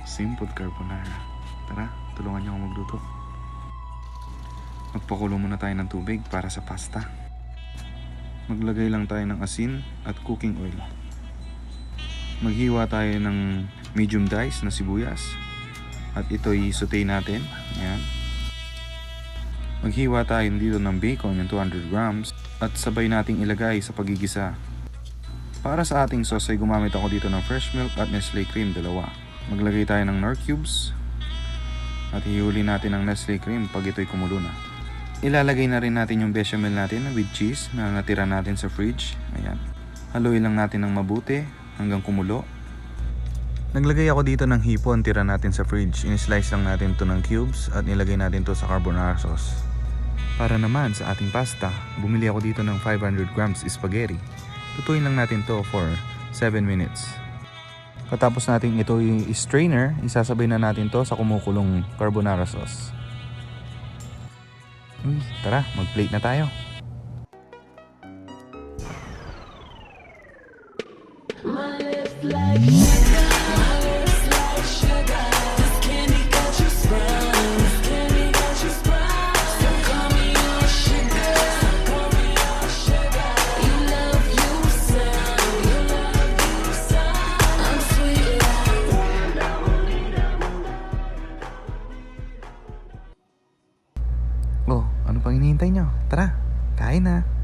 Simple carbonara. Tara, tulungan niyo ako magluto. Magpakulo muna tayo ng tubig para sa pasta. Maglagay lang tayo ng asin at cooking oil. Maghiwa tayo ng medium dice na sibuyas. At ito'y saute natin. Ayan. Maghiwa tayo dito ng bacon, yung 200 grams. At sabay nating ilagay sa pagigisa. Para sa ating sauce ay gumamit ako dito ng fresh milk at Nestle cream, dalawa. Maglagay tayo ng Knorr cubes. At ihuli natin ang Nestle cream pag ito'y kumulo na. Ilalagay na rin natin yung bechamel natin with cheese na natira natin sa fridge. Ayan. Haluin lang natin ng mabuti hanggang kumulo. Naglagay ako dito ng hipon tira natin sa fridge. In-slice lang natin to ng cubes at nilagay natin to sa carbonara sauce. Para naman sa ating pasta, bumili ako dito ng 500 grams spaghetti. Lutuin lang natin to for 7 minutes. Katapos natin ito i-strainer, isasabay na natin to sa kumukulong carbonara sauce. Tara, mag-plate na tayo. Oh, ano pang hinihintay nyo? Tara, kain na.